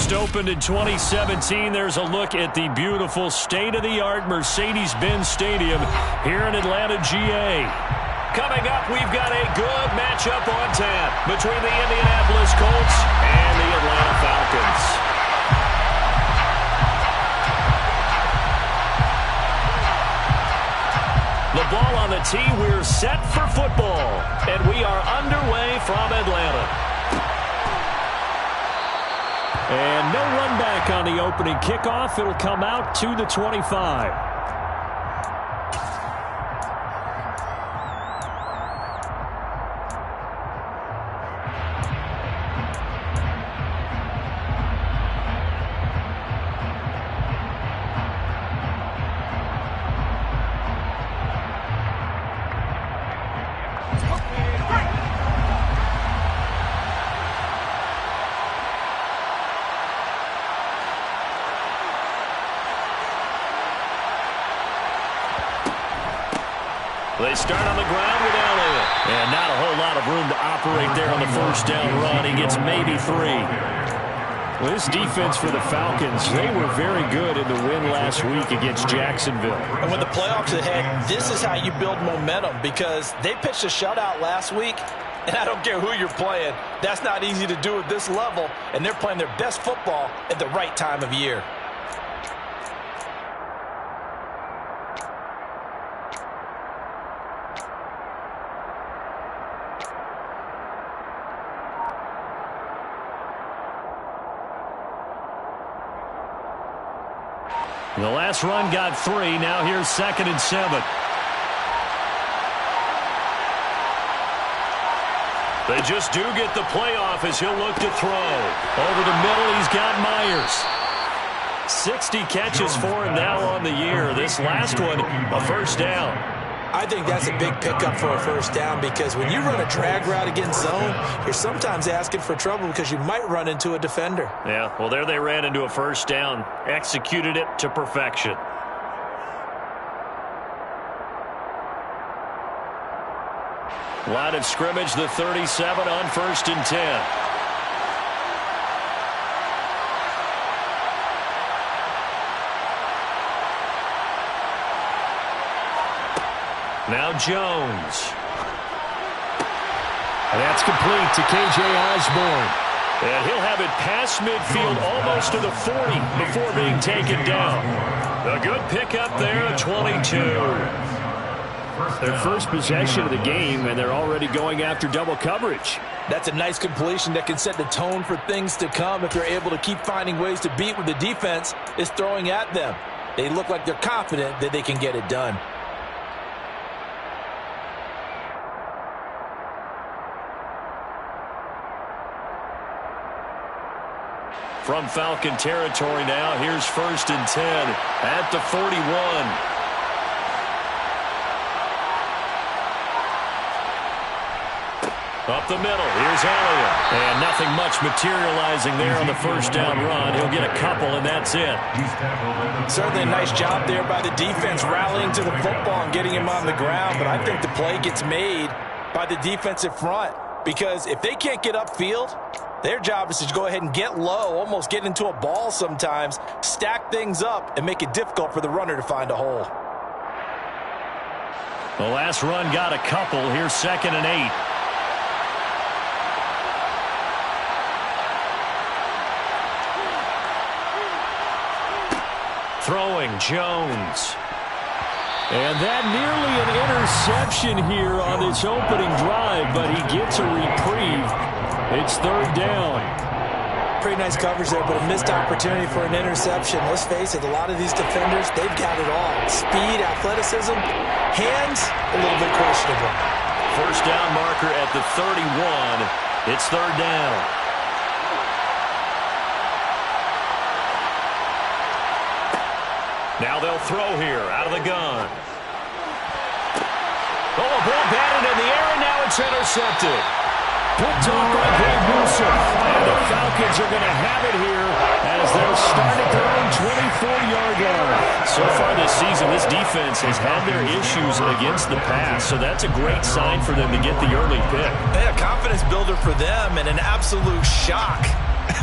just opened in 2017. There's a look at the beautiful state-of-the-art Mercedes-Benz Stadium here in Atlanta, GA. Coming up, we've got a good matchup on tap between the Indianapolis Colts and the Atlanta Falcons. The ball on the tee, we're set for football, and we are underway from Atlanta. And no run back on the opening kickoff. It'll come out to the 25. They start on the ground with Elliott. And not a whole lot of room to operate there on the first down run. He gets maybe 3. Well, this defense for the Falcons, they were very good in the win last week against Jacksonville. And with the playoffs ahead, this is how you build momentum, because they pitched a shutout last week, and I don't care who you're playing. That's not easy to do at this level, and they're playing their best football at the right time of year. The last run got 3. Now here's 2nd and 7. They just do get the playoff as he'll look to throw. Over the middle, he's got Myers. 60 catches for him now on the year. This last one, a first down. I think that's a big pickup for a first down, because when you run a drag route against zone, you're sometimes asking for trouble because you might run into a defender. Yeah, well, there they ran into a first down. Executed it to perfection. Line of scrimmage, the 37 on 1st and 10. Now Jones. And that's complete to K.J. Osborne. And he'll have it past midfield almost to the 40 before being taken down. A good pickup there, 22. Their first possession of the game, and they're already going after double coverage. That's a nice completion that can set the tone for things to come if they're able to keep finding ways to beat what the defense is throwing at them. They look like they're confident that they can get it done. From Falcon territory now, here's 1st and 10 at the 41. Up the middle, here's Elliott. And nothing much materializing there on the first down run. He'll get a couple, and that's it. Certainly a nice job there by the defense rallying to the football and getting him on the ground, but I think the play gets made by the defensive front, because if they can't get upfield, their job is to go ahead and get low, almost get into a ball sometimes, stack things up, and make it difficult for the runner to find a hole. The last run got a couple. Here's 2nd and 8. Throwing, Jones. And that nearly an interception here on this opening drive, but he gets a reprieve. It's 3rd down. Pretty nice coverage there, but a missed opportunity for an interception. Let's face it, a lot of these defenders, they've got it all. Speed, athleticism, hands, a little bit questionable. First down marker at the 31. It's 3rd down. Now they'll throw here out of the gun. Oh, a ball batted in the air, and now it's intercepted. Picked off by Greg Newsome. And the Falcons are going to have it here as they'll start at their own 24-yard line. So far this season, this defense has had their issues against the pass, so that's a great sign for them to get the early pick. A confidence builder for them, and an absolute shock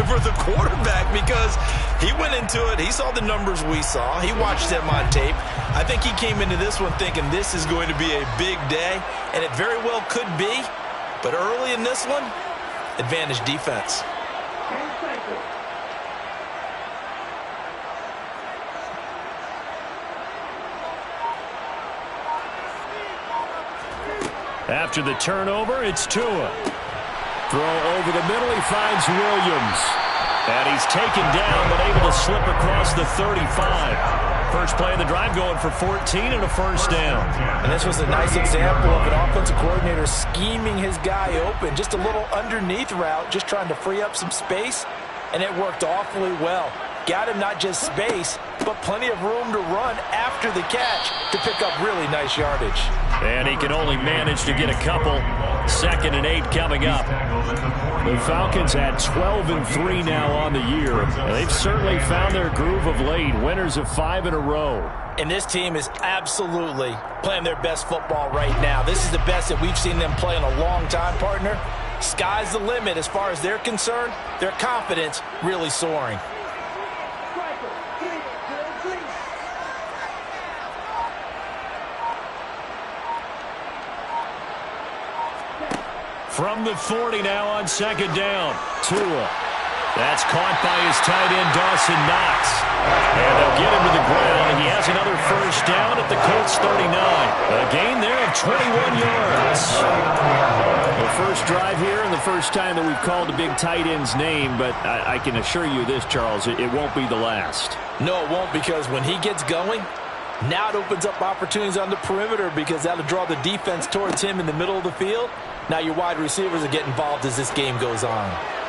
for the quarterback because he went into it. He saw the numbers we saw. He watched them on tape. I think he came into this one thinking this is going to be a big day, and it very well could be. But early in this one, advantage defense. After the turnover, it's Tua. Throw over the middle, he finds Williams. And he's taken down, but able to slip across the 35. First play of the drive going for 14 and a first down. And this was a nice example of an offensive coordinator scheming his guy open. Just a little underneath route, just trying to free up some space, and it worked awfully well. Got him not just space, but plenty of room to run after the catch to pick up really nice yardage. And he can only manage to get a couple. 2nd and 8 coming up. The Falcons at 12-3 now on the year. And they've certainly found their groove of late. Winners of 5 in a row. And this team is absolutely playing their best football right now. This is the best that we've seen them play in a long time, partner. Sky's the limit as far as they're concerned. Their confidence really soaring. From the 40 now on 2nd down. Tua. That's caught by his tight end, Dawson Knox. And they'll get him to the ground. He has another first down at the Colts 39. A gain there of 21 yards. The first drive here and the first time that we've called the big tight end's name, but I can assure you this, Charles, it won't be the last. No, it won't, because when he gets going, now it opens up opportunities on the perimeter because that'll draw the defense towards him in the middle of the field. Now your wide receivers will get involved as this game goes on.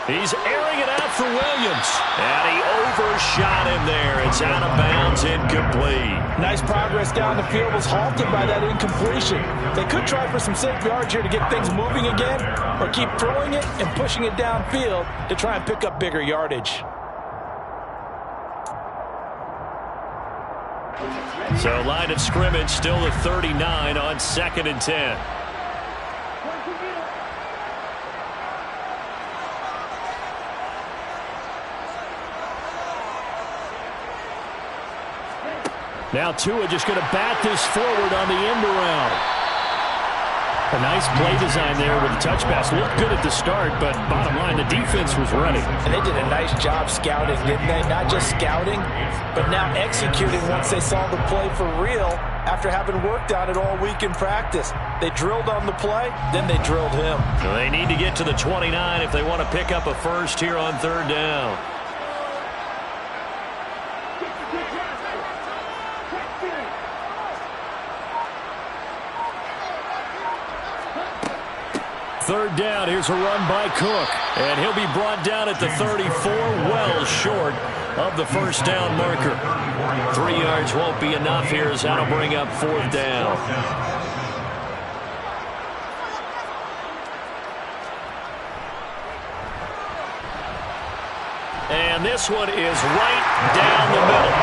He's airing it out for Williams. And he overshot him there. It's out of bounds, incomplete. Nice progress down the field, was halted by that incompletion. They could try for some safe yards here to get things moving again, or keep throwing it and pushing it downfield to try and pick up bigger yardage. So line of scrimmage still at 39 on 2nd and 10. Now Tua just going to bat this forward on the end around. A nice play design there with the touch pass. Looked good at the start, but bottom line, the defense was ready. And they did a nice job scouting, didn't they? Not just scouting, but now executing once they saw the play for real after having worked on it all week in practice. They drilled on the play, then they drilled him. So they need to get to the 29 if they want to pick up a first here on 3rd down. Third down, here's a run by Cook. And he'll be brought down at the 34, well short of the first down marker. 3 yards won't be enough here as that'll bring up 4th down. And this one is right down the middle.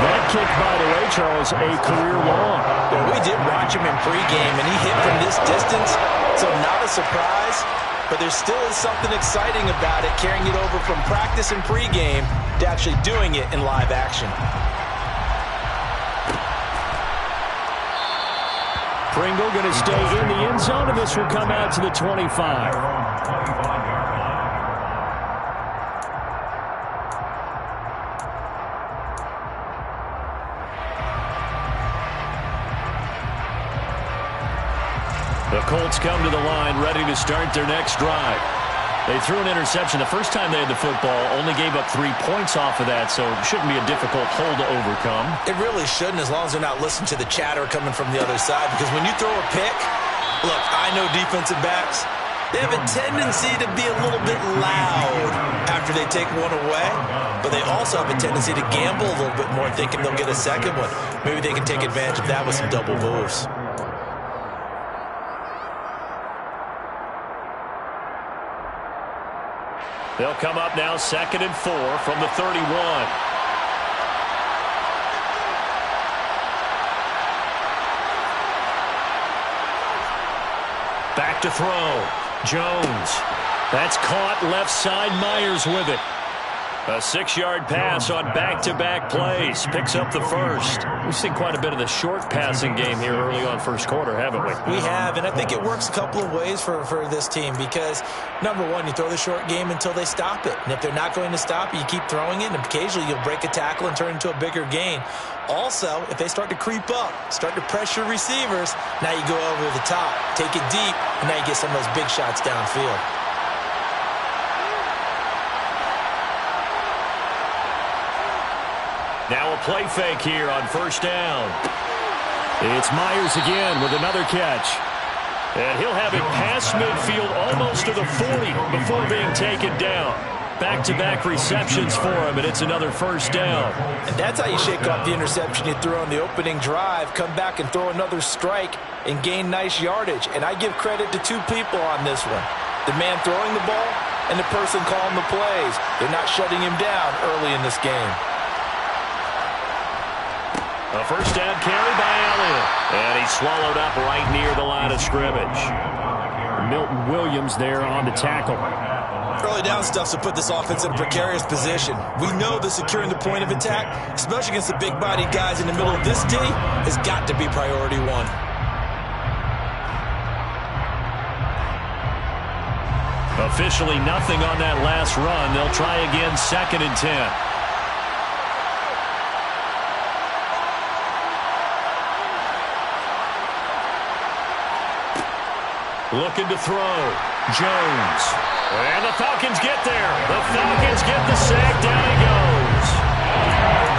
That kick, by the way, Charles, a career long. Well, we did watch him in pregame, and he hit from this distance. So not a surprise, but there still is something exciting about it, carrying it over from practice and pregame to actually doing it in live action. Pringle going to stay in the end zone, and this will come out to the 25. The Colts come to the line, ready to start their next drive. They threw an interception the first time they had the football, only gave up 3 points off of that, so it shouldn't be a difficult hole to overcome. It really shouldn't, as long as they're not listening to the chatter coming from the other side, because when you throw a pick, look, I know defensive backs, they have a tendency to be a little bit loud after they take one away, but they also have a tendency to gamble a little bit more, thinking they'll get a second one. Maybe they can take advantage of that with some double moves. They'll come up now 2nd and 4 from the 31. Back to throw. Jones. That's caught left side. Myers with it. A 6-yard pass on back-to-back plays. Picks up the first. We've seen quite a bit of the short passing game here early on first quarter, haven't we? We have, and I think it works a couple of ways for this team because, number one, you throw the short game until they stop it. And if they're not going to stop it, you keep throwing it, and occasionally you'll break a tackle and turn it into a bigger gain. Also, if they start to creep up, start to pressure receivers, now you go over the top, take it deep, and now you get some of those big shots downfield. Now a play fake here on first down. It's Myers again with another catch. And he'll have it past midfield almost to the 40 before being taken down. Back-to-back receptions for him, and it's another first down. And that's how you shake off the interception you threw on the opening drive, come back and throw another strike and gain nice yardage. And I give credit to two people on this one. The man throwing the ball and the person calling the plays. They're not shutting him down early in this game. A first down carry by Elliott. And he's swallowed up right near the line of scrimmage. Milton Williams there on the tackle. Early down stuff to put this offense in a precarious position. We know that securing the point of attack, especially against the big-bodied guys in the middle of this D, has got to be priority one. Officially nothing on that last run. They'll try again, 2nd and 10. Looking to throw. Jones. And the Falcons get there. The Falcons get the sack. Down he goes.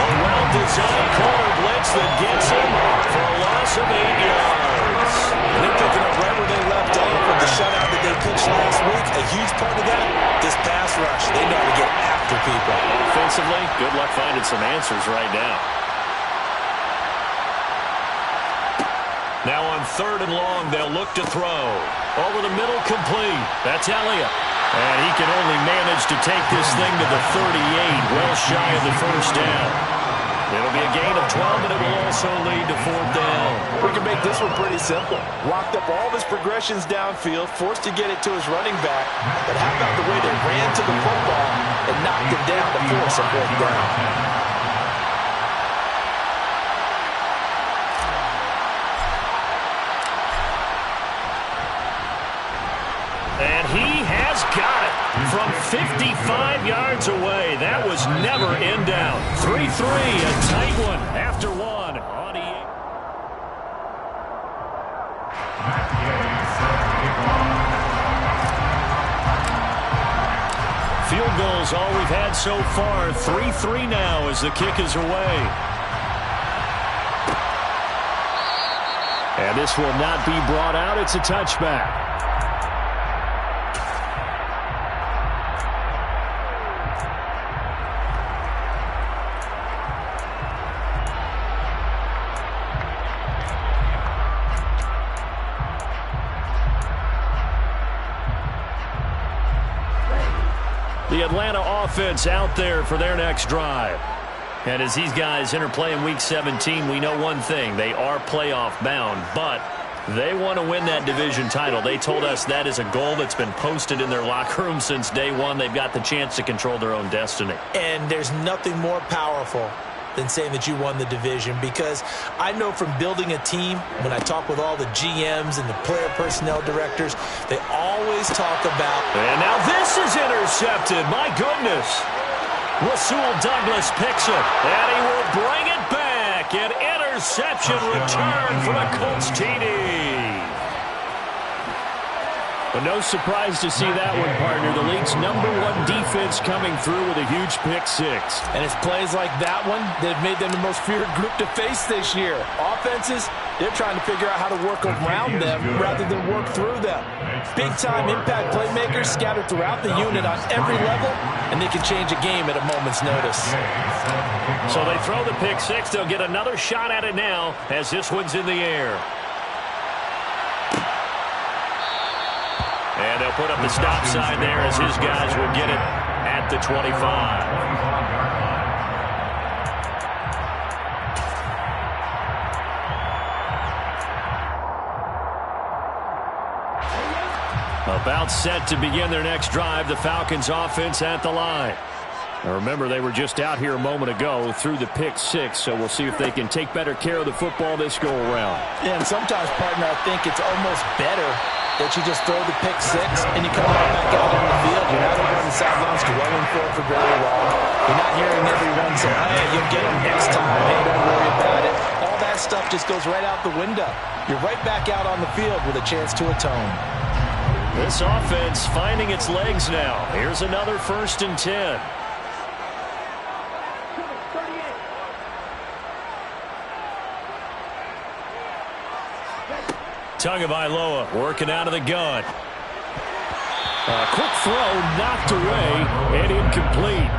A well-designed corner blitz that gets him for a loss of 8 yards. And they're picking up right where they left off with the shutout that they pitched last week. A huge part of that, this pass rush. They know how to get after people. Offensively, good luck finding some answers right now. Now on 3rd and long, they'll look to throw. Over the middle, complete. That's Elliott. And he can only manage to take this thing to the 38, well shy of the first down. It'll be a gain of 12, but it will also lead to 4th down. We can make this one pretty simple. Locked up all of his progressions downfield, forced to get it to his running back. But how about the way they ran to the football and knocked him down to force a 4th down? And he has got it from 55 yards away. That was never in down. 3-3, a tight one after one. On field goals all we've had so far. 3-3 now as the kick is away. And this will not be brought out. It's a touchback. The Atlanta offense out there for their next drive. And as these guys interplay in Week 17, we know one thing. They are playoff bound, but they want to win that division title. They told us that is a goal that's been posted in their locker room since day one. They've got the chance to control their own destiny. And there's nothing more powerful than saying that you won the division, because I know from building a team, when I talk with all the GMs and the player personnel directors, they always talk about... And now this is intercepted. My goodness. Rasul Douglas picks it, and he will bring it back. An interception return for the Colts TD. But no surprise to see that one, partner. The league's #1 defense coming through with a huge pick-6. And it's plays like that one that have made them the most feared group to face this year. Offenses, they're trying to figure out how to work around them rather than work through them. Big-time impact playmakers scattered throughout the unit on every level, and they can change a game at a moment's notice. So they throw the pick-6. They'll get another shot at it now as this one's in the air. And they'll put up the stop sign there as his guys will get it at the 25. About set to begin their next drive, the Falcons offense at the line. Now remember, they were just out here a moment ago through the pick six, so we'll see if they can take better care of the football this go-around. Yeah, and sometimes, partner, I think it's almost better that you just throw the pick six and you come right back out on the field. You're not over on the sidelines dwelling for very long. You're not hearing everyone say, hey, you'll get them next time. Hey, don't worry about it. All that stuff just goes right out the window. You're right back out on the field with a chance to atone. This offense finding its legs now. Here's another 1st and 10. Tagovailoa working out of the gun. Quick throw knocked away and incomplete.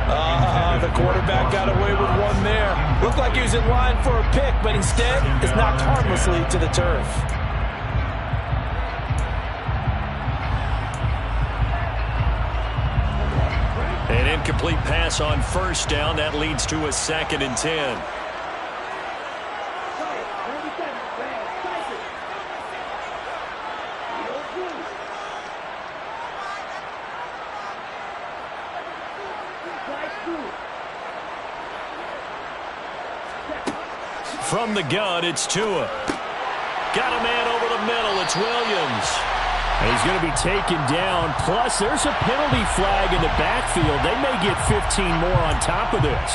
The quarterback got away with one there. Looked like he was in line for a pick, but instead is knocked harmlessly to the turf. An incomplete pass on 1st down. That leads to a 2nd and 10. From the gun, it's Tua. Got a man over the middle. It's Williams. And he's going to be taken down. Plus, there's a penalty flag in the backfield. They may get 15 more on top of this.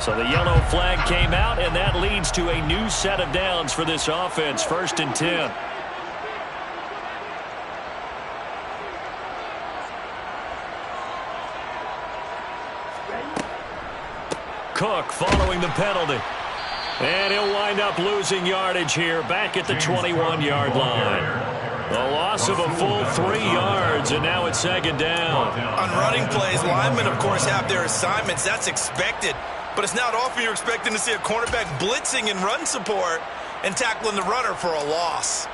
So the yellow flag came out, and that leads to a new set of downs for this offense. 1st and 10. Cook following the penalty. And he'll wind up losing yardage here back at the 21-yard line. A loss of a full 3 yards, and now it's 2nd down. On running plays, linemen, of course, have their assignments. That's expected. But it's not often you're expecting to see a cornerback blitzing in run support and tackling the runner for a loss.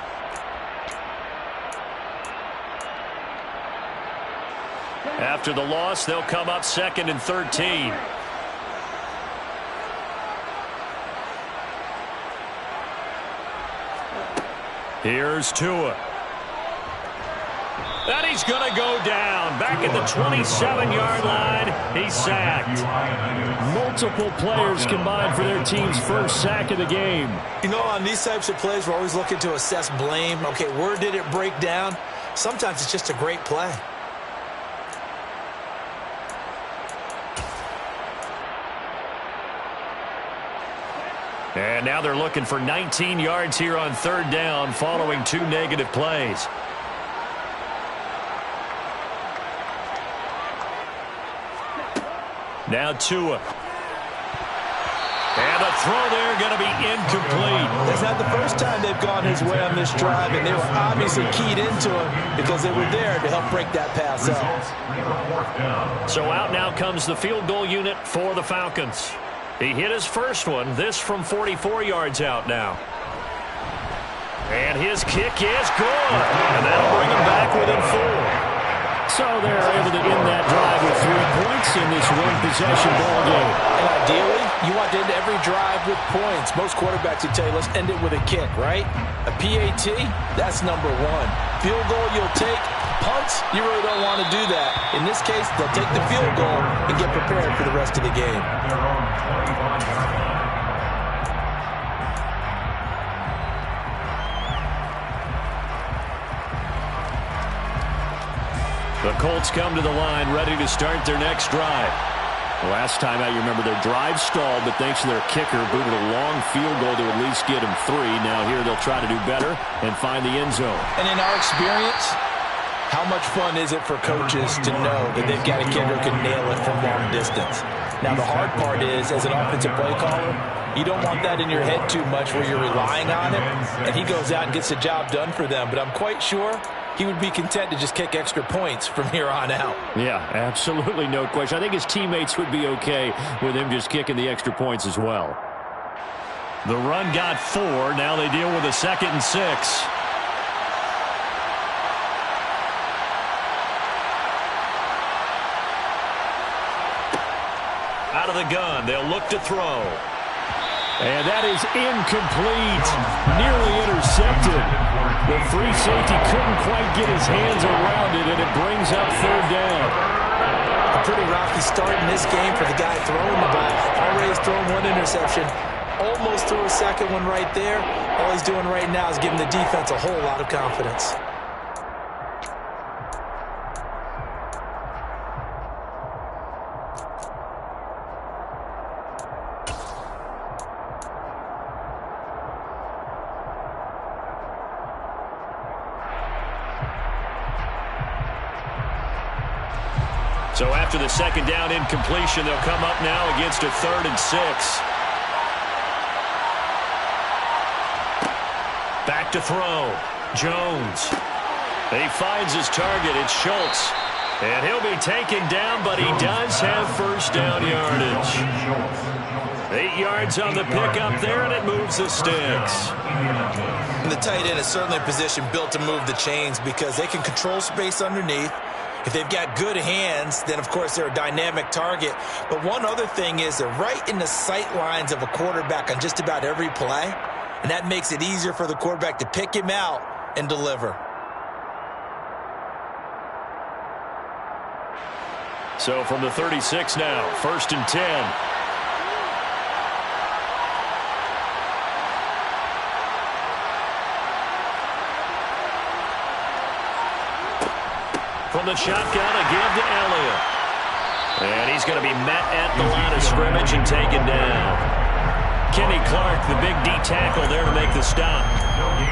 After the loss, they'll come up 2nd and 13. Here's Tua. And he's going to go down. Back at the 27-yard line, he's sacked. Multiple players combined for their team's 1st sack of the game. You know, on these types of plays, we're always looking to assess blame. Okay, where did it break down? Sometimes it's just a great play. And now they're looking for 19 yards here on 3rd down following 2 negative plays. Now Tua. And a throw there going to be incomplete. That's not the first time they've gone his way on this drive, and they were obviously keyed into him because they were there to help break that pass up. So out now comes the field goal unit for the Falcons. He hit his first one, this from 44 yards out now. And his kick is good. And that'll bring him back within 4. So they're able to end that drive with 3 points in this one-possession ball game. And ideally, you want to end every drive with points. Most quarterbacks would tell you, let's end it with a kick, right? A PAT, that's number 1. Field goal you'll take. Punts, you really don't want to do that. In this case, they'll take the field goal and get prepared for the rest of the game. The Colts come to the line ready to start their next drive. Last time out, you remember their drive stalled, but thanks to their kicker, booted a long field goal to at least get them 3. Now here they'll try to do better and find the end zone. And in our experience, how much fun is it for coaches to know that they've got a kid who can nail it from long distance? Now, the hard part is, as an offensive play caller, you don't want that in your head too much where you're relying on it, and he goes out and gets the job done for them. But I'm quite sure he would be content to just kick extra points from here on out. Yeah, absolutely no question. I think his teammates would be okay with him just kicking the extra points as well. The run got 4. Now they deal with a 2nd and 6. Out of the gun, they'll look to throw. And that is incomplete. Nearly intercepted. The free safety couldn't quite get his hands around it, and it brings up third down. A pretty rocky start in this game for the guy throwing the ball. Already has thrown one interception. Almost threw a second one right there. All he's doing right now is giving the defense a whole lot of confidence. So after the second down incompletion, they'll come up now against a 3rd and 6. Back to throw. Jones. He finds his target. It's Schultz. And he'll be taken down, but he does have first down yardage. 8 yards on the pickup there, and it moves the sticks. And the tight end is certainly a position built to move the chains because they can control space underneath. If they've got good hands, then, of course, they're a dynamic target. But one other thing is they're right in the sight lines of a quarterback on just about every play, and that makes it easier for the quarterback to pick him out and deliver. So from the 36 now, 1st and 10. From the shotgun, a give to Elliott. And he's going to be met at the line of scrimmage and taken down. Kenny Clark, the big D tackle there to make the stop.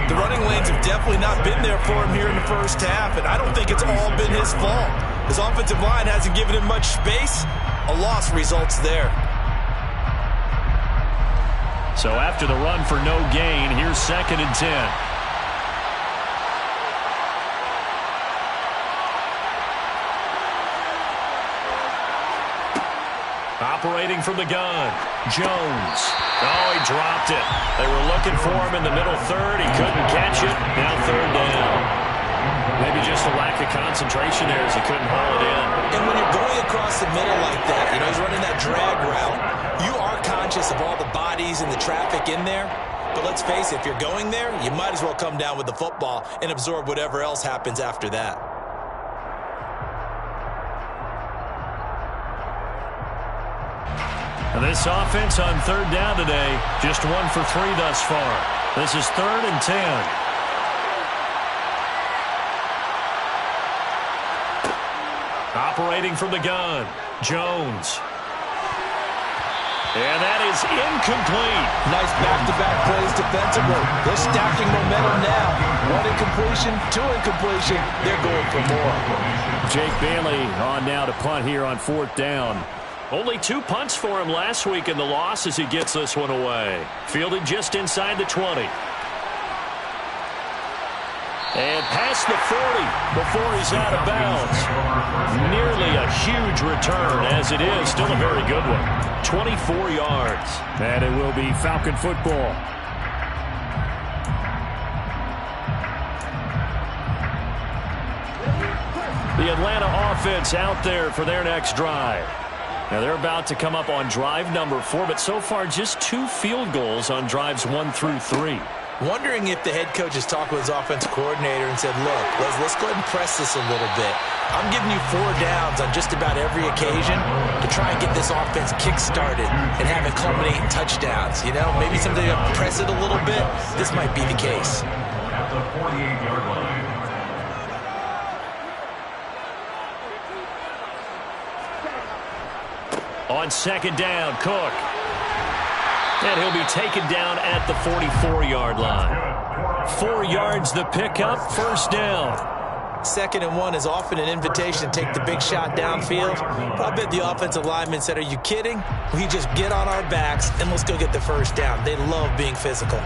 The running lanes have definitely not been there for him here in the first half, and I don't think it's all been his fault. His offensive line hasn't given him much space. A loss results there. So after the run for no gain, here's 2nd and 10. Operating from the gun, Jones. Oh, he dropped it. They were looking for him in the middle 3rd. He couldn't catch it. Now 3rd down. Maybe just a lack of concentration there as he couldn't haul it in. And when you're going across the middle like that, you know, he's running that drag route, you are conscious of all the bodies and the traffic in there. But let's face it, if you're going there, you might as well come down with the football and absorb whatever else happens after that. And this offense on 3rd down today, just 1 for 3 thus far. This is 3rd and 10. Operating from the gun, Jones. And that is incomplete. Nice back-to-back plays defensively. They're stacking momentum now. 1 incompletion, 2 incompletion. They're going for more. Jake Bailey on now to punt here on 4th down. Only 2 punts for him last week in the loss as he gets this one away. Fielded just inside the 20. And past the 40 before he's out of bounds. Nearly a huge return, as it is still a very good one. 24 yards. And it will be Falcon football. The Atlanta offense out there for their next drive. Now they're about to come up on drive number 4, but so far just 2 field goals on drives 1 through 3. Wondering if the head coach has talked with his offensive coordinator and said, look, let's go ahead and press this a little bit. I'm giving you 4 downs on just about every occasion to try and get this offense kick-started and have it culminate in touchdowns. You know, maybe something to press it a little bit. This might be the case. At the 48-yard line. On 2nd down, Cook. And he'll be taken down at the 44-yard line. 4 yards the pickup, 1st down. 2nd and 1 is often an invitation to take the big shot downfield. But I bet the offensive lineman said, are you kidding? We just get on our backs and let's go get the 1st down. They love being physical.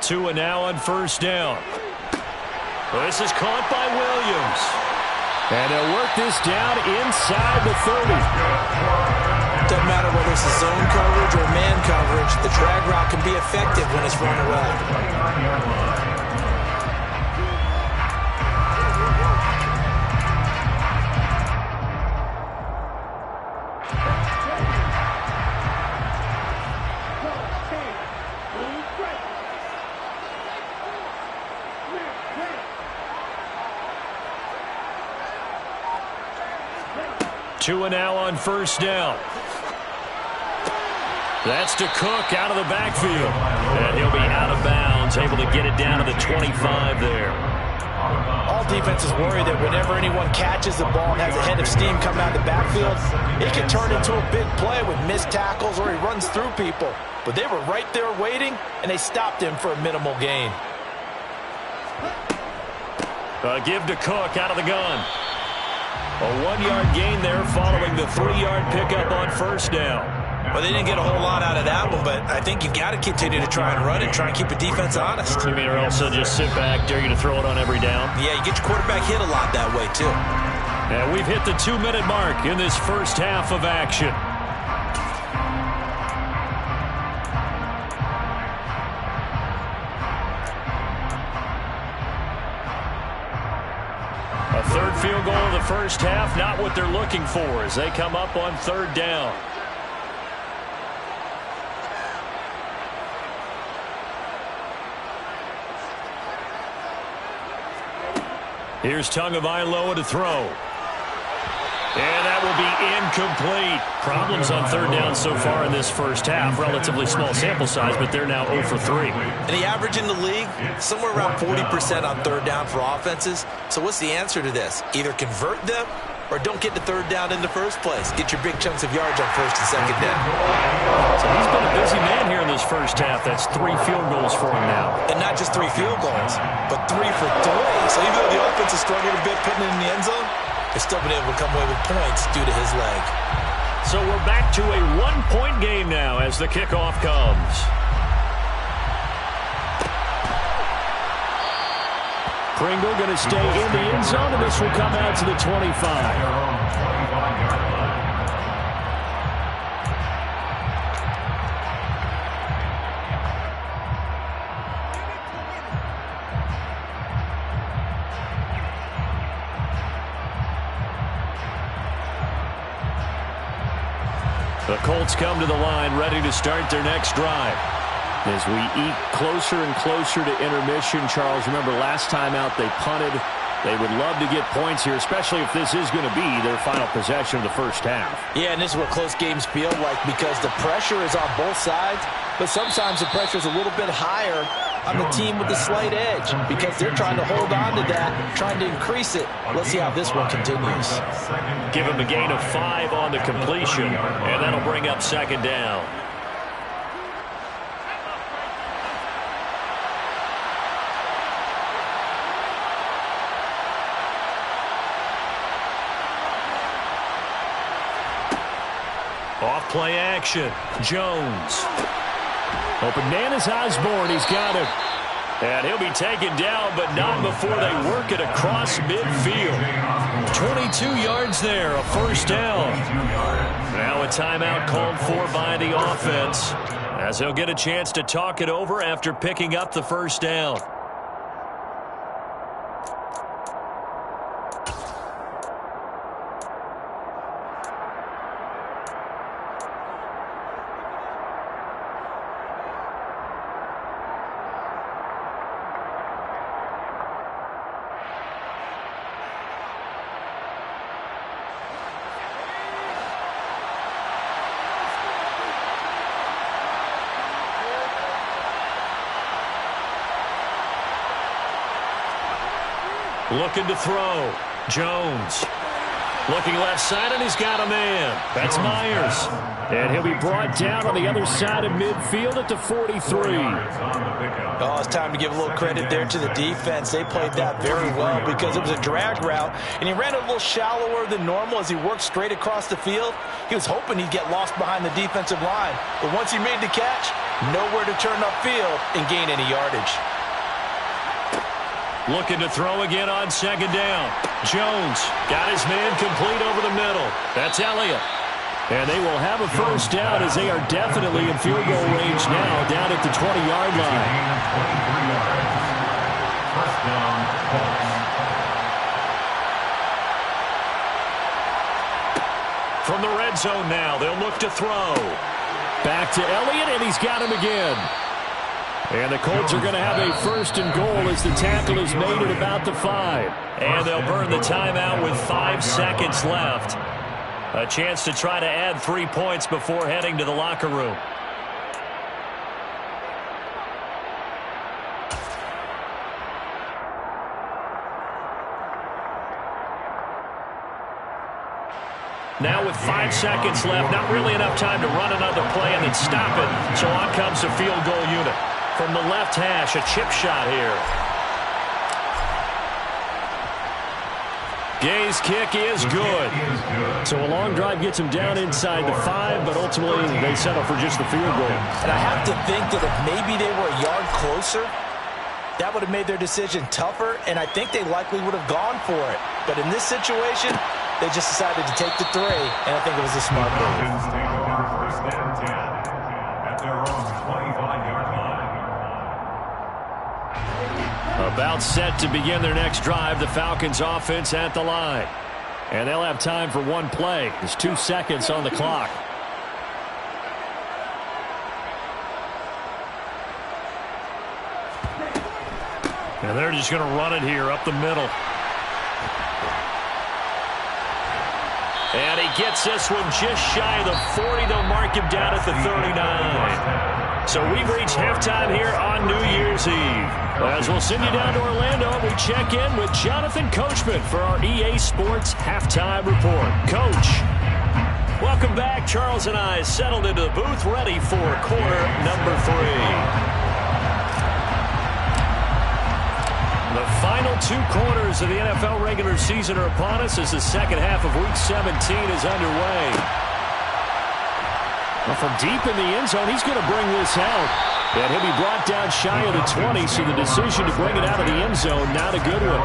Tua now on 1st down. This is caught by Williams. And they'll work this down inside the 30. Doesn't matter whether it's a zone coverage or man coverage, the drag route can be effective when it's run well. Two and now on first down. That's to Cook out of the backfield. And he'll be out of bounds, able to get it down to the 25 there. All defenses worry that whenever anyone catches the ball and has a head of steam coming out of the backfield, it can turn into a big play with missed tackles or he runs through people. But they were right there waiting, and they stopped him for a minimal gain. Give to Cook out of the gun. A 1-yard gain there following the 3-yard pickup on first down. Well, they didn't get a whole lot out of that one, but I think you've got to continue to try and run it, try and keep the defense honest. You mean or also just sit back, dare you to throw it on every down? Yeah, you get your quarterback hit a lot that way, too. And we've hit the 2-minute mark in this first half of action. A third field goal of the first half, not what they're looking for as they come up on third down. Here's Tagovailoa to throw. And that will be incomplete. Problems on third down so far in this first half. Relatively small sample size, but they're now 0 for 3. And the average in the league, somewhere around 40% on third down for offenses. So what's the answer to this? Either convert them or don't get the third down in the first place. Get your big chunks of yards on first and second down. So he's been a busy man here in this first half. That's 3 field goals for him now. And not just 3 field goals, but 3 for 3. So even though the offense is struggling a bit putting it in the end zone, they've still been able to come away with points due to his leg. So we're back to a 1-point game now as the kickoff comes. Pringle going to stay in the end zone, and this will come out to the 25. The Colts come to the line, ready to start their next drive. As we eat closer and closer to intermission, Charles, remember last time out they punted. They would love to get points here, especially if this is going to be their final possession of the first half. Yeah, and this is what close games feel like because the pressure is on both sides, but sometimes the pressure is a little bit higher on the team with the slight edge because they're trying to hold on to that, trying to increase it. Let's see how this one continues. Give him a gain of 5 on the completion, and that'll bring up second down. Off play action. Jones. Open man is Osborne. He's got him. And he'll be taken down, but not before they work it across midfield. 22 yards there, a first down. Now a timeout called for by the offense, as he'll get a chance to talk it over after picking up the first down. Looking to throw. Jones. Looking left side, and he's got a man. That's Myers. And he'll be brought down on the other side of midfield at the 43. Oh, it's time to give a little credit there to the defense. They played that very well because it was a drag route, and he ran a little shallower than normal as he worked straight across the field. He was hoping he'd get lost behind the defensive line. But once he made the catch, nowhere to turn upfield and gain any yardage. Looking to throw again on second down. Jones got his man complete over the middle. That's Elliott. And they will have a first down as they are definitely in field goal range now, down at the 20-yard line. First down, Colts. From the red zone now, they'll look to throw. Back to Elliott, and he's got him again. And the Colts are going to have a first and goal as the tackle is made at about the 5. And they'll burn the timeout with 5 seconds left. A chance to try to add 3 points before heading to the locker room. Now with 5 seconds left, not really enough time to run another play and then stop it. So on comes the field goal unit. From the left hash, a chip shot here. Gay's kick is good. So a long drive gets him down inside the 5, but ultimately they settle for just the field goal. And I have to think that if maybe they were a yard closer, that would have made their decision tougher, and I think they likely would have gone for it. But in this situation, they just decided to take the 3, and I think it was a smart move. Falcons take over first and 10 at their own 25-yard line. About set to begin their next drive, the Falcons offense at the line. And they'll have time for one play. There's 2 seconds on the clock. And they're just going to run it here up the middle. And he gets this one just shy of the 40. They'll mark him down at the 39. So we've reached halftime here on New Year's Eve. As we'll send you down to Orlando, we check in with Jonathan Coachman for our EA Sports Halftime Report. Coach, welcome back. Charles and I settled into the booth, ready for quarter number 3. The final 2 quarters of the NFL regular season are upon us as the second half of Week 17 is underway. Well, from deep in the end zone, he's going to bring this out. And he'll be brought down shy of the 20, so the decision to bring it out of the end zone, not a good one.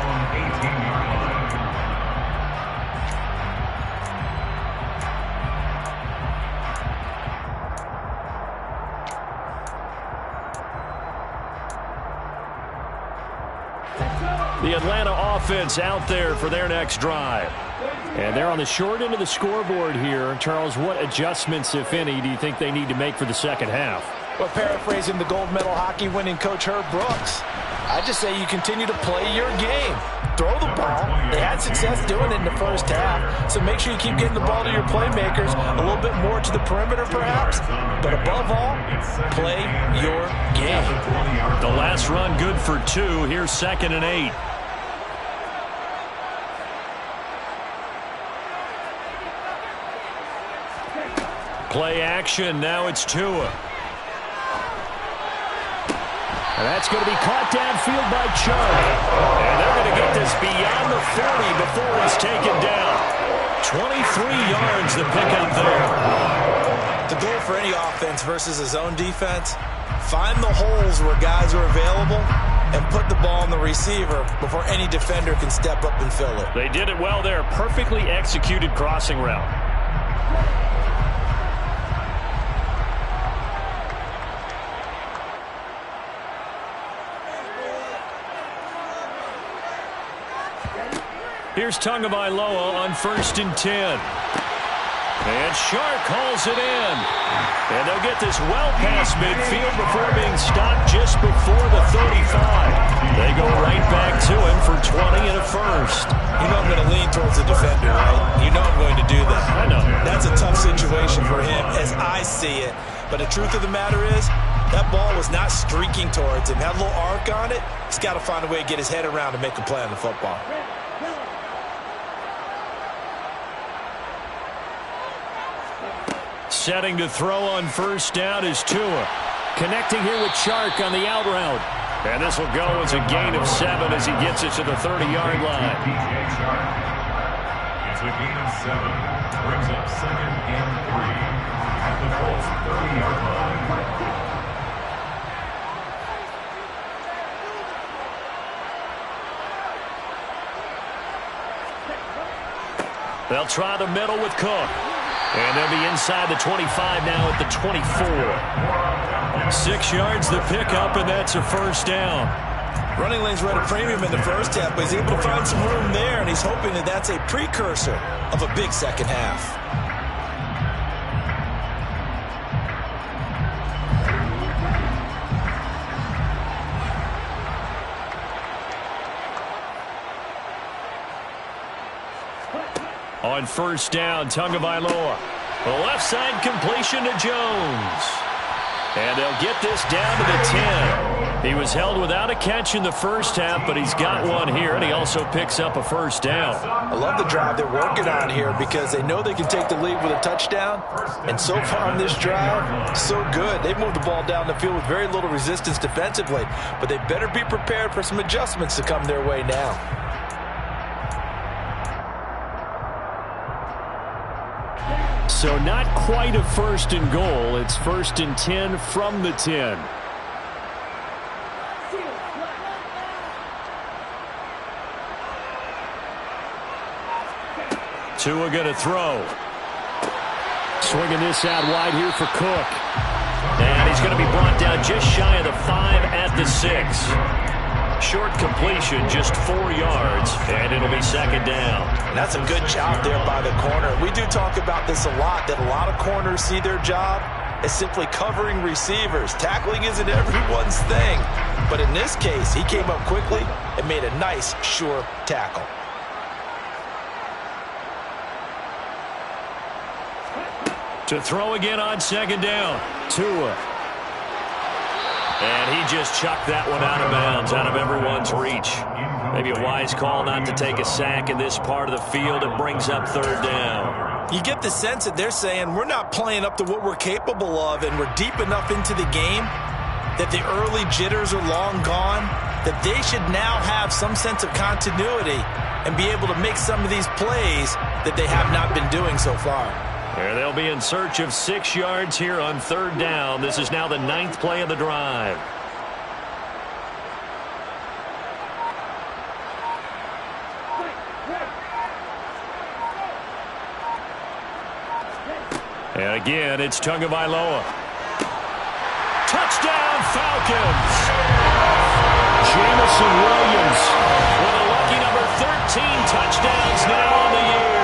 The Atlanta offense out there for their next drive. And they're on the short end of the scoreboard here. Charles, what adjustments, if any, do you think they need to make for the second half? Well, paraphrasing the gold medal hockey winning coach Herb Brooks, I just say you continue to play your game. Throw the ball. They had success doing it in the first half, so make sure you keep getting the ball to your playmakers, a little bit more to the perimeter perhaps, but above all, play your game. The last run good for 2. Here's 2nd and 8. Play action. Now it's Tua. And that's going to be caught downfield by Chubb. And they're going to get this beyond the 40 before he's taken down. 23 yards the pickup there. The goal for any offense versus a zone defense, find the holes where guys are available and put the ball on the receiver before any defender can step up and fill it. They did it well there. Perfectly executed crossing route. Here's Tagovailoa on 1st and 10. And Shark hauls it in. And they'll get this well past midfield before being stopped just before the 35. They go right back to him for 20 and a first. You know I'm going to lean towards the defender, right? You know I'm going to do that. I know. That's a tough situation for him as I see it. But the truth of the matter is, that ball was not streaking towards him. Had a little arc on it. He's got to find a way to get his head around and make a play on the football. Setting to throw on 1st down is Tua. Connecting here with Chark on the out route. And this will go as a gain of 7 as he gets it to the 30-yard line. It's a gain of 7. Brings up 2nd and 3 at the Colts 30-yard line. They'll try the middle with Cook. And they'll be inside the 25 now at the 24. 6 yards the pickup, and that's a first down. Running lanes were at a premium in the first half, but he's able to find some room there, and he's hoping that that's a precursor of a big second half. On first down, Tagovailoa. The left side completion to Jones. And they'll get this down to the 10. He was held without a catch in the first half, but he's got one here, and he also picks up a first down. I love the drive they're working on here because they know they can take the lead with a touchdown. And so far on this drive, so good. They've moved the ball down the field with very little resistance defensively, but they better be prepared for some adjustments to come their way now. So not quite a first and goal. It's first and 10 from the 10. Tua going to throw. Swinging this out wide here for Cook. And he's going to be brought down just shy of the 5 at the 6. Short completion, just 4 yards, and it'll be second down. And that's a good job there by the corner. We do talk about this a lot, that a lot of corners see their job as simply covering receivers. Tackling isn't everyone's thing. But in this case, he came up quickly and made a nice, sure tackle. To throw again on second down, Tua. And he just chucked that one out of bounds, out of everyone's reach. Maybe a wise call not to take a sack in this part of the field. It brings up third down. You get the sense that they're saying we're not playing up to what we're capable of, and we're deep enough into the game that the early jitters are long gone, that they should now have some sense of continuity and be able to make some of these plays that they have not been doing so far. There they'll be in search of 6 yards here on third down. This is now the 9th play of the drive. And again, it's Tagovailoa. Touchdown, Falcons! Jamison Williams with a lucky number 13 touchdowns now on the year.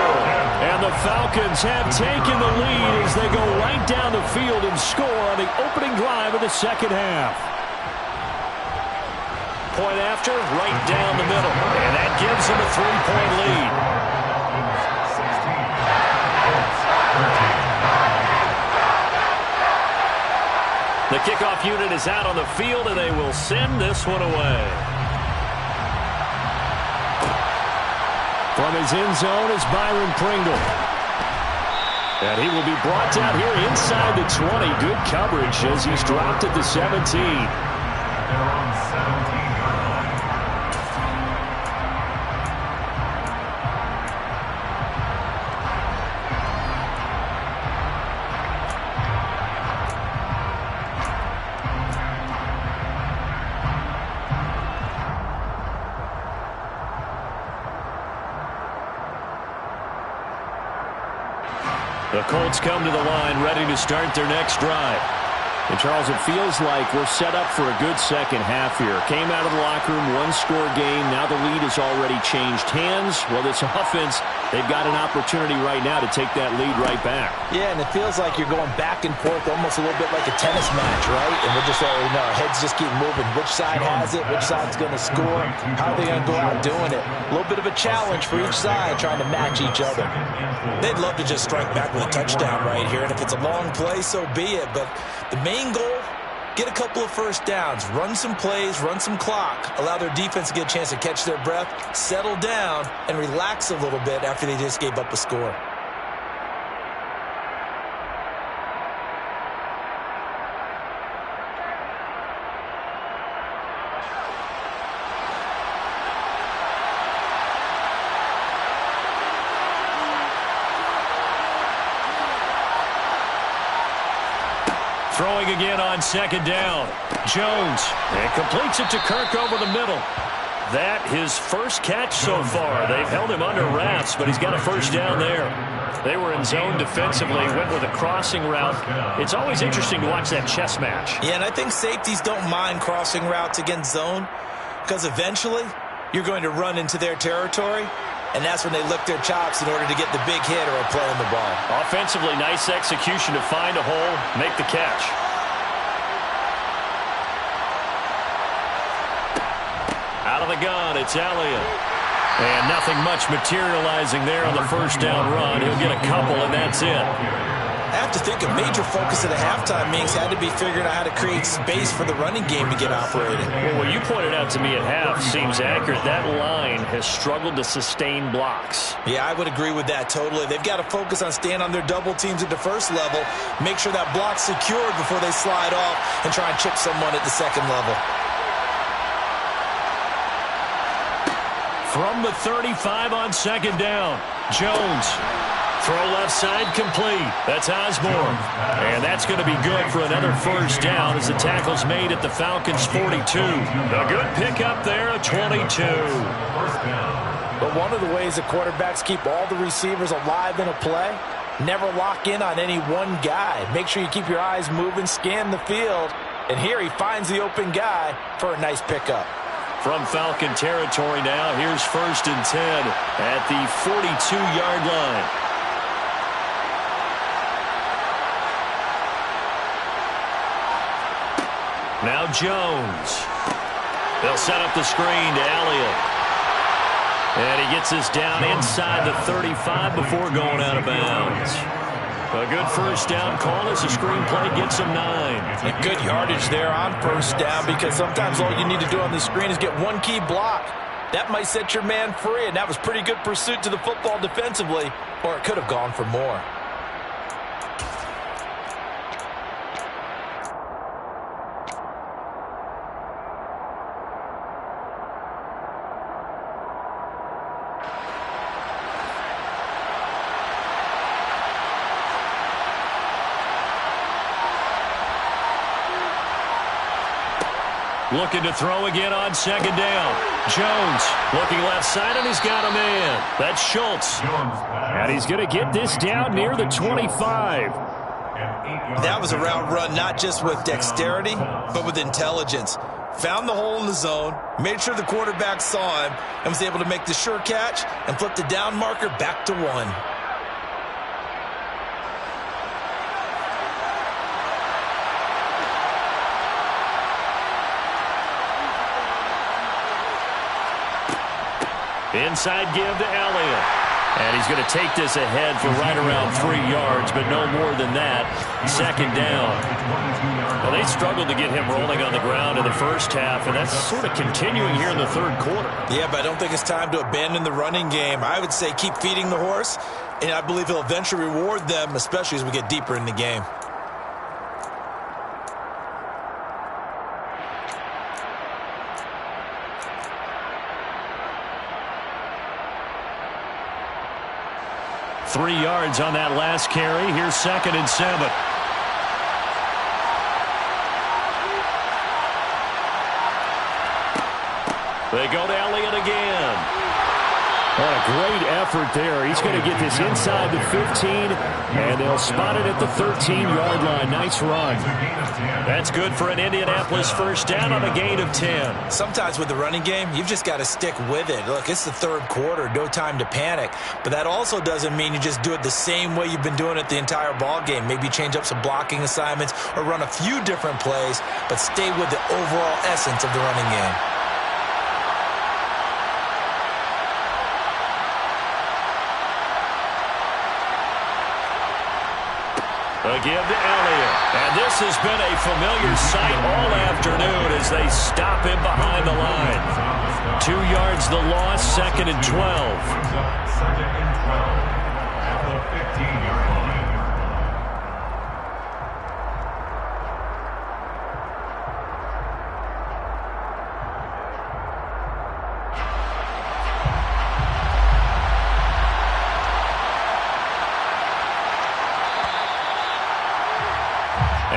And the Falcons have taken the lead as they go right down the field and score on the opening drive of the second half. Point after, right down the middle. And that gives them a 3-point lead. The kickoff unit is out on the field, and they will send this one away. From his end zone is Byron Pringle. And he will be brought down here inside the 20. Good coverage as he's dropped at the 17. They're on 17. The Colts come to the line ready to start their next drive. And, Charles, it feels like we're set up for a good second half here. Came out of the locker room, one-score game. Now the lead has already changed hands. Well, this offense, they've got an opportunity right now to take that lead right back. Yeah, and it feels like you're going back and forth almost a little bit like a tennis match, right? And we're just saying, our heads just keep moving. Which side has it? Which side's going to score? How are they going to go out doing it? A little bit of a challenge for each side trying to match each other. They'd love to just strike back with a touchdown right here. And if it's a long play, so be it. But the main goal, get a couple of first downs, run some plays, run some clock, allow their defense to get a chance to catch their breath, settle down, and relax a little bit after they just gave up a score. Throwing again on second down. Jones. And completes it to Kirk over the middle. That his first catch so far. They've held him under wraps, but he's got a first down there. They were in zone defensively, went with a crossing route. It's always interesting to watch that chess match. Yeah, and I think safeties don't mind crossing routes against zone because eventually you're going to run into their territory, and that's when they lick their chops in order to get the big hit or a play on the ball. Offensively, nice execution to find a hole, make the catch. Out of the gun, it's Elliott. And nothing much materializing there on the first down run. He'll get a couple, and that's it. I have to think a major focus of the halftime meetings had to be figuring out how to create space for the running game to get operating. Well, what you pointed out to me at half seems accurate. That line has struggled to sustain blocks. Yeah, I would agree with that totally. They've got to focus on staying on their double teams at the first level, make sure that block's secured before they slide off and try and chip someone at the second level. From the 35 on second down, Jones. Throw left side complete. That's Osborne. And that's going to be good for another first down as the tackle's made at the Falcons' 42. A good pickup there, a 22. But one of the ways that quarterbacks keep all the receivers alive in a play, never lock in on any one guy. Make sure you keep your eyes moving, scan the field. And here he finds the open guy for a nice pickup. From Falcon territory now, here's 1st and 10 at the 42-yard line. Now Jones. They'll set up the screen to Elliott. And he gets this down inside the 35 before going out of bounds. A good first down call as the screenplay gets him 9. And good yardage there on first down because sometimes all you need to do on the screen is get one key block. That might set your man free, and that was pretty good pursuit to the football defensively, or it could have gone for more. Looking to throw again on second down. Jones looking left side, and he's got a man. That's Schultz. And he's going to get this down near the 25. That was a route run not just with dexterity, but with intelligence. Found the hole in the zone, made sure the quarterback saw him, and was able to make the sure catch and flip the down marker back to 1. Inside give to Elliott. And he's going to take this ahead for right around 3 yards, but no more than that. Second down. Well, they struggled to get him rolling on the ground in the first half, and that's sort of continuing here in the third quarter. Yeah, but I don't think it's time to abandon the running game. I would say keep feeding the horse, and I believe he'll eventually reward them, especially as we get deeper in the game. Three yards on that last carry. Here's 2nd and 7. They go to Elliott again. What a great effort there. He's going to get this inside the 15, and they'll spot it at the 13-yard line. Nice run. That's good for an Indianapolis first down on a gain of 10. Sometimes with the running game, you've just got to stick with it. Look, it's the third quarter, no time to panic. But that also doesn't mean you just do it the same way you've been doing it the entire ball game. Maybe change up some blocking assignments or run a few different plays, but stay with the overall essence of the running game. A give to Elliott. And this has been a familiar sight all afternoon as they stop him behind the line. 2 yards the loss, 2nd and 12. Second and 12 at the 15-yard line.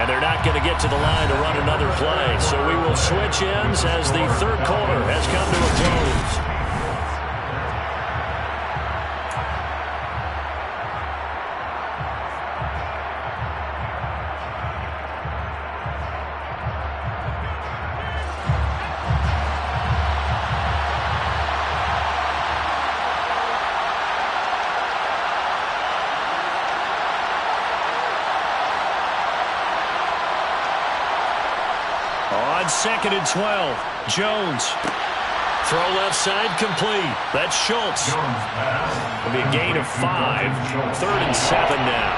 And they're not going to get to the line to run another play. So we will switch ends as the third quarter has come to a close. On 2nd and 12, Jones. Throw left side complete. That's Schultz. It'll be a gain of 5. 3rd and 7 now.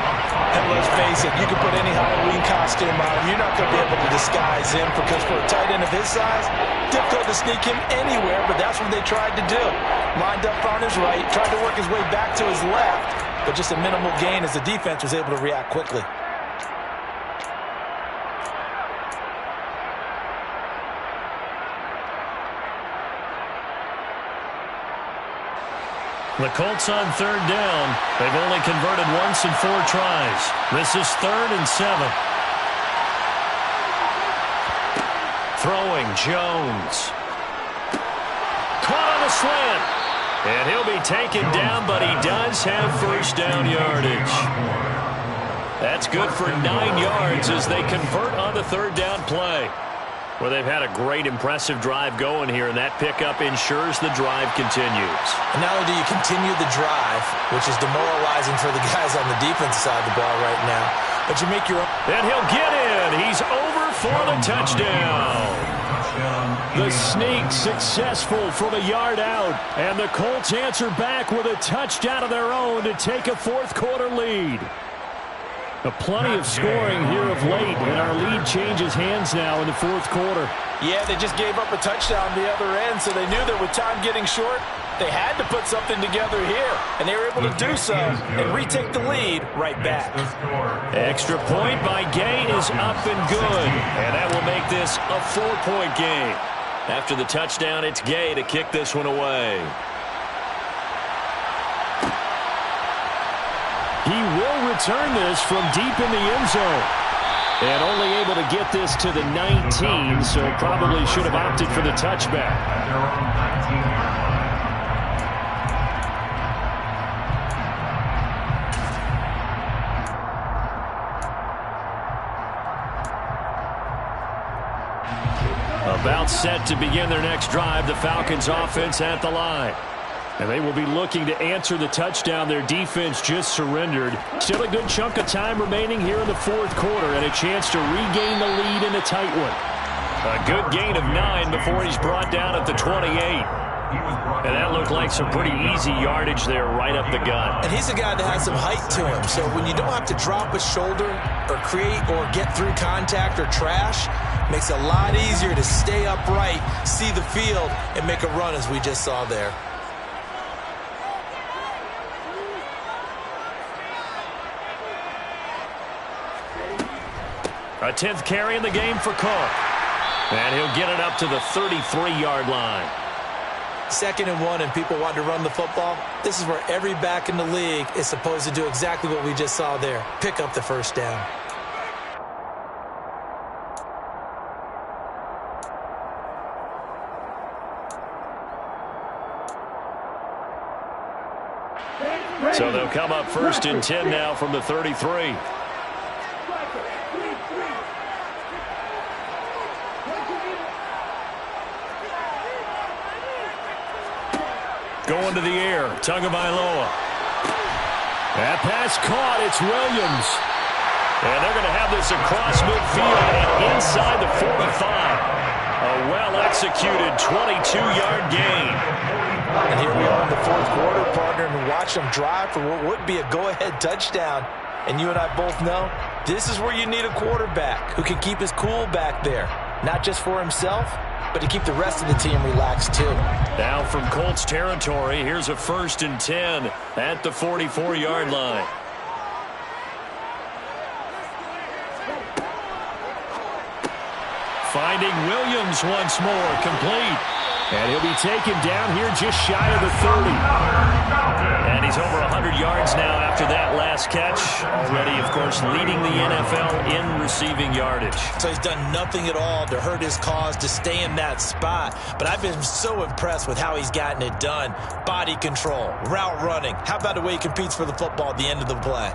And let's face it, you can put any Halloween costume on him. You're not going to be able to disguise him because for a tight end of his size, difficult to sneak him anywhere, but that's what they tried to do. Lined up on his right, tried to work his way back to his left, but just a minimal gain as the defense was able to react quickly. The Colts on 3rd down. They've only converted once in 4 tries. This is 3rd and 7. Throwing, Jones. Caught on the slant. And he'll be taken down, but he does have first down yardage. That's good for 9 yards as they convert on the 3rd down play. Well, they've had a great, impressive drive going here, and that pickup ensures the drive continues. And not only do you continue the drive, which is demoralizing for the guys on the defensive side of the ball right now, but you make your own. And he'll get in. He's over for the touchdown. The sneak successful from a yard out, and the Colts answer back with a touchdown of their own to take a 4th quarter lead. Plenty of scoring here of late, and our lead changes hands now in the 4th quarter. Yeah, they just gave up a touchdown on the other end, so they knew that with time getting short, they had to put something together here, and they were able to do so and retake the lead right back. Extra point by Gay is up and good, and that will make this a 4-point game. After the touchdown, it's Gay to kick this one away. He will return this from deep in the end zone. And only able to get this to the 19, so probably should have opted for the touchback. About set to begin their next drive, the Falcons offense at the line. And they will be looking to answer the touchdown their defense just surrendered. Still a good chunk of time remaining here in the 4th quarter and a chance to regain the lead in a tight one. A good gain of 9 before he's brought down at the 28. And that looked like some pretty easy yardage there right up the gut. And he's a guy that has some height to him, so when you don't have to drop a shoulder or create or get through contact or trash, makes it a lot easier to stay upright, see the field, and make a run as we just saw there. A 10th carry in the game for Cook. And he'll get it up to the 33-yard line. 2nd and 1 and people want to run the football. This is where every back in the league is supposed to do exactly what we just saw there. Pick up the first down. So they'll come up 1st and 10 now from the 33. Going to the air, Tagovailoa. That pass caught, it's Williams. And they're going to have this across midfield and inside the 45. A well-executed 22-yard gain. And here we are in the 4th quarter, partner, and watch them drive for what would be a go-ahead touchdown. And you and I both know this is where you need a quarterback who can keep his cool back there. Not just for himself, but to keep the rest of the team relaxed too. Now from Colts territory, here's a 1st and 10 at the 44-yard line. Finding Williams once more, complete. And he'll be taken down here just shy of the 30. And he's over 100 yards now after that last catch. Already, of course, leading the NFL in receiving yardage. So he's done nothing at all to hurt his cause, to stay in that spot. But I've been so impressed with how he's gotten it done. Body control, route running. How about the way he competes for the football at the end of the play?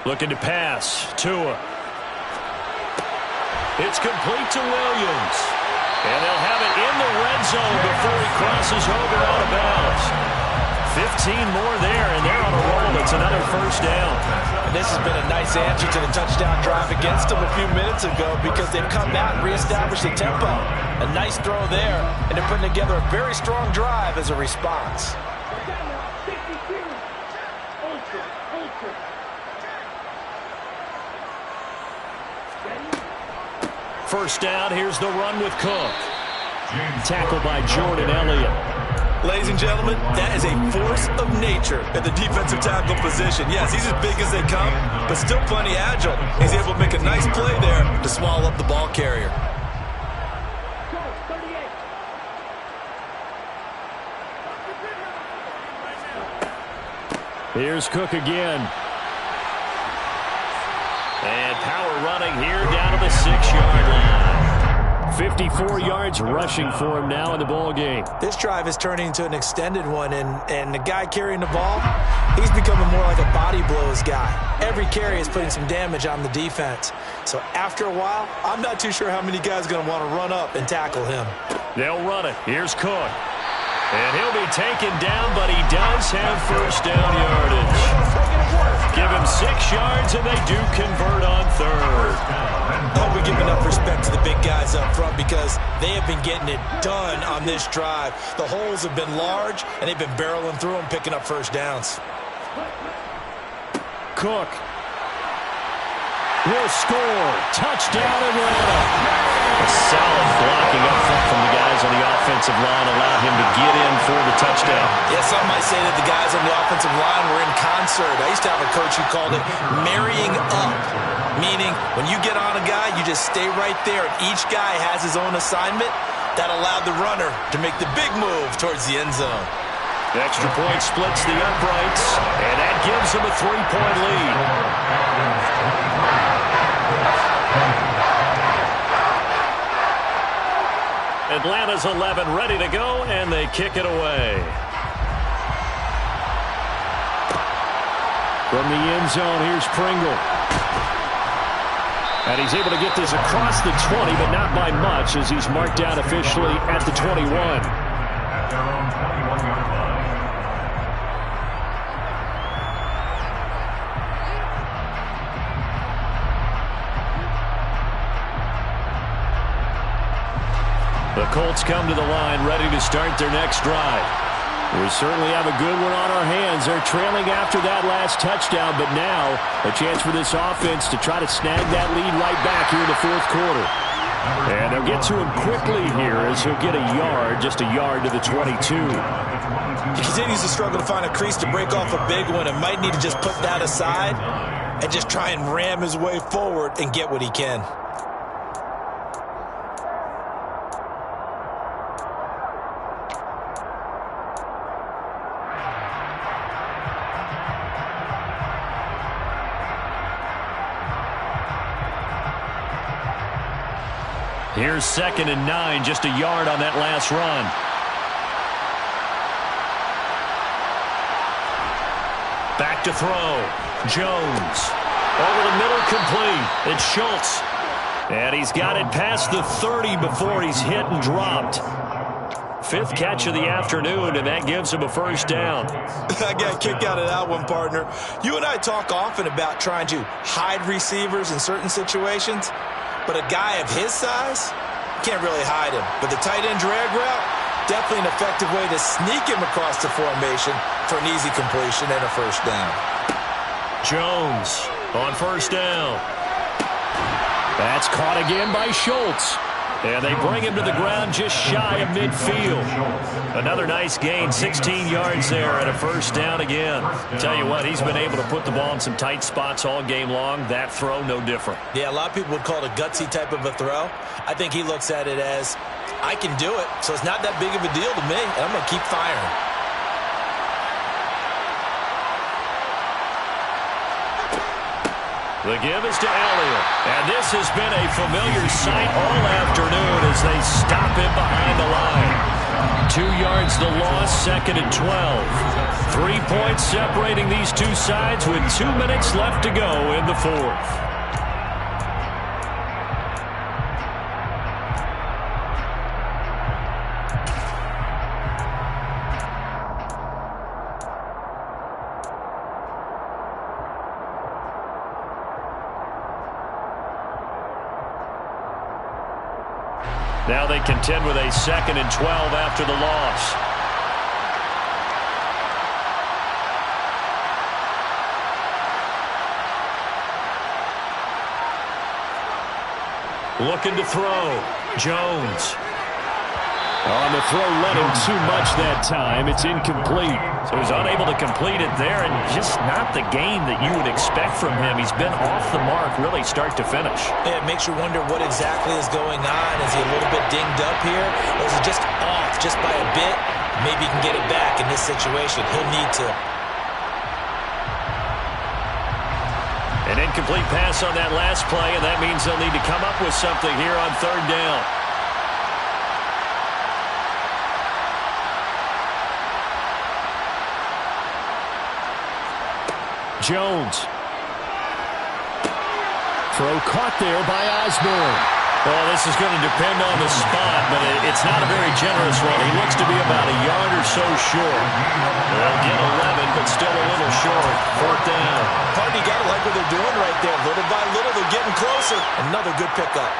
Looking to pass. Tua. It's complete to Williams. And they'll have it in the red zone before he crosses over out of bounds. 15 more there, and they're on a roll. It's another first down. And this has been a nice answer to the touchdown drive against them a few minutes ago because they've come out and reestablished the tempo. A nice throw there, and they're putting together a very strong drive as a response. First down, here's the run with Cook. Tackled by Jordan Elliott. Ladies and gentlemen, that is a force of nature at the defensive tackle position. Yes, he's as big as they come, but still plenty agile. He's able to make a nice play there to swallow up the ball carrier. Here's Cook again. And power running here down to the 6-yard line. 54 yards rushing for him now in the ball game. This drive is turning into an extended one, and the guy carrying the ball, he's becoming more like a body blows guy. Every carry is putting some damage on the defense. So after a while, I'm not too sure how many guys are going to want to run up and tackle him. They'll run it. Here's Cook. And he'll be taken down, but he does have first down yardage. Give him 6 yards, and they do convert on third. I hope we give enough respect to the big guys up front because they have been getting it done on this drive. The holes have been large, and they've been barreling through them, picking up first downs. Cook will score. Touchdown, Atlanta. A solid blocking up front from the guys on the offensive line allowed him to get in for the touchdown. Yeah, some might say that the guys on the offensive line were in concert. I used to have a coach who called it marrying up, meaning when you get on a guy, you just stay right there, and each guy has his own assignment. That allowed the runner to make the big move towards the end zone. The extra point splits the uprights, and that gives them a 3-point lead. Atlanta's 11 ready to go, and they kick it away. From the end zone, here's Pringle. And he's able to get this across the 20, but not by much, as he's marked down officially at the 21. At their own 21-yard line. The Colts come to the line, ready to start their next drive. We certainly have a good one on our hands. They're trailing after that last touchdown, but now a chance for this offense to try to snag that lead right back here in the fourth quarter. And they'll get to him quickly here as he'll get a yard, just a yard to the 22. He continues to struggle to find a crease to break off a big one and might need to just put that aside and just try and ram his way forward and get what he can. Here's 2nd and 9, just a yard on that last run. Back to throw. Jones. Over the middle, complete. It's Schultz. And he's got it past the 30 before he's hit and dropped. 5th catch of the afternoon, and that gives him a first down. I got a kick out of that one, partner. You and I talk often about trying to hide receivers in certain situations. But a guy of his size, can't really hide him. But the tight end drag route, definitely an effective way to sneak him across the formation for an easy completion and a first down. Jones on first down. That's caught again by Schultz. And they bring him to the ground just shy of midfield. Another nice gain, 16 yards there and a first down again. Tell you what, he's been able to put the ball in some tight spots all game long. That throw, no different. Yeah, a lot of people would call it a gutsy type of a throw. I think he looks at it as, I can do it, so it's not that big of a deal to me, and I'm going to keep firing. The give is to Elliott. And this has been a familiar sight all afternoon as they stop him behind the line. 2 yards the loss, 2nd and 12. 3 points separating these two sides with 2 minutes left to go in the fourth. Now they contend with a 2nd and 12 after the loss. Looking to throw. Jones. On the throw, led him too much that time. It's incomplete. So he's unable to complete it there, and just not the game that you would expect from him. He's been off the mark really start to finish. Yeah, it makes you wonder what exactly is going on. Is he a little bit dinged up here, or is he just off just by a bit? Maybe he can get it back in this situation. He'll need to. An incomplete pass on that last play, and that means they'll need to come up with something here on 3rd down. Jones. Throw caught there by Osborne. Well, this is going to depend on the spot, but it's not a very generous one. He looks to be about a yard or so short. They'll get 11, but still a little short. 4th down. Party got to like what they're doing right there. Little by little, they're getting closer. Another good pickup.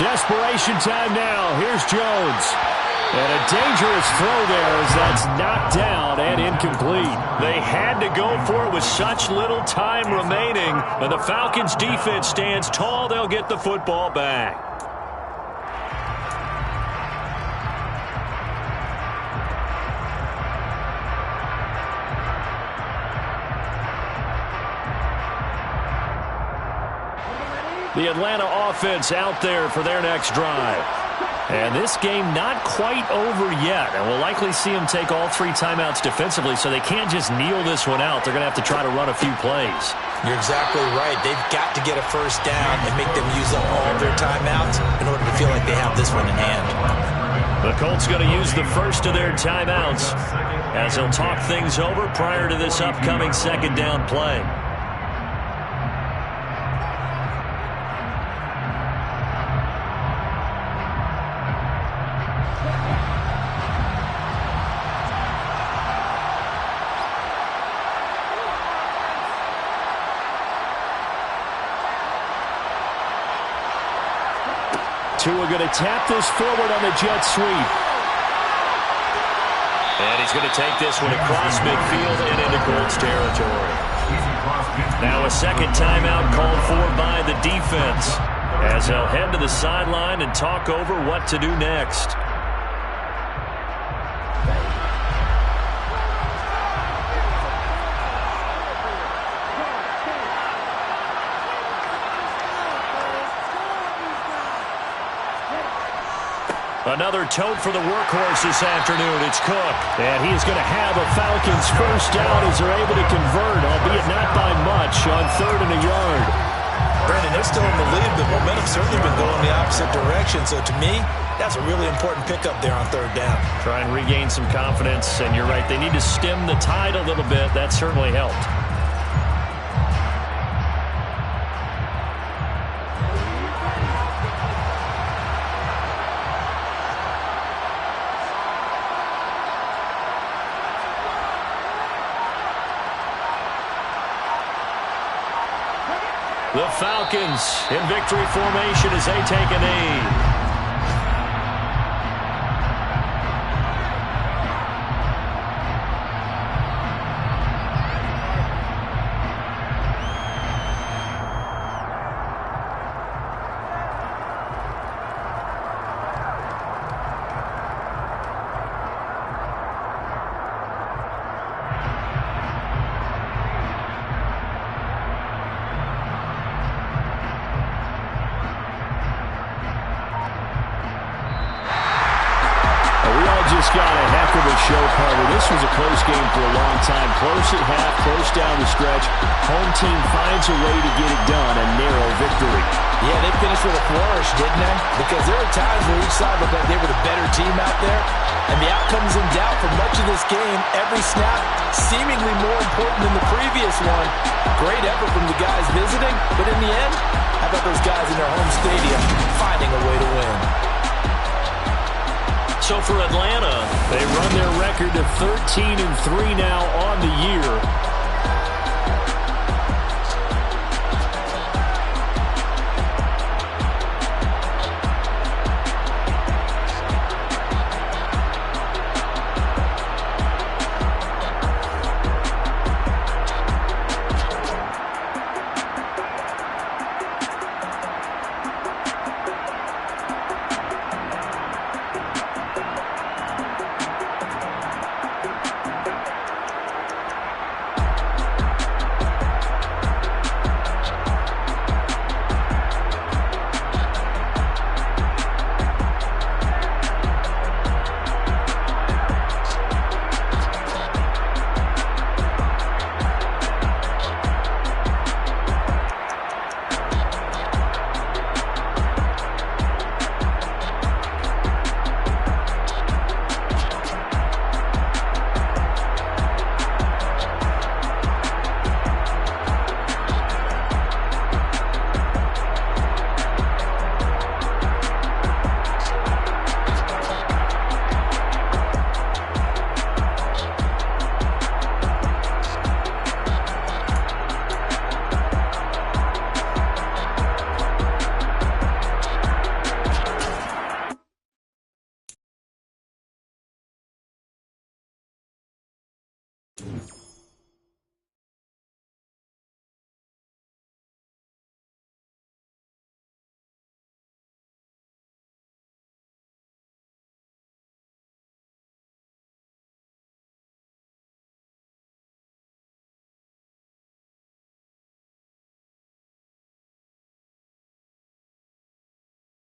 Desperation time now. Here's Jones. And a dangerous throw there as that's knocked down and incomplete. They had to go for it with such little time remaining. And the Falcons defense stands tall. They'll get the football back. The Atlanta offense out there for their next drive. And this game not quite over yet. And we'll likely see them take all 3 timeouts defensively, so they can't just kneel this one out. They're going to have to try to run a few plays. You're exactly right. They've got to get a first down and make them use up all their timeouts in order to feel like they have this one in hand. The Colts going to use the first of their timeouts as they'll talk things over prior to this upcoming 2nd down play. Tua going to tap this forward on the jet sweep. And he's going to take this one across midfield and into Colts territory. Now a 2nd timeout called for by the defense as they'll head to the sideline and talk over what to do next. Another tote for the workhorse this afternoon. It's Cook. And he is going to have a Falcons first down as they're able to convert, albeit not by much, on 3rd and a yard. Brandon, they're still in the lead, but momentum's certainly been going the opposite direction. So to me, that's a really important pickup there on 3rd down. Try and regain some confidence, and you're right. They need to stem the tide a little bit. That certainly helped. The Falcons in victory formation as they take a knee. just got a heck of a show, Carter. This was a close game for a long time. Close at half, close down the stretch. Home team finds a way to get it done, a narrow victory. Yeah, they finished with a flourish, didn't they? Because there were times where each side looked like they were the better team out there. And the outcome's in doubt for much of this game. Every snap seemingly more important than the previous one. Great effort from the guys visiting. But in the end, how about those guys in their home stadium finding a way to win? So for Atlanta, they run their record to 13-3 now on the year.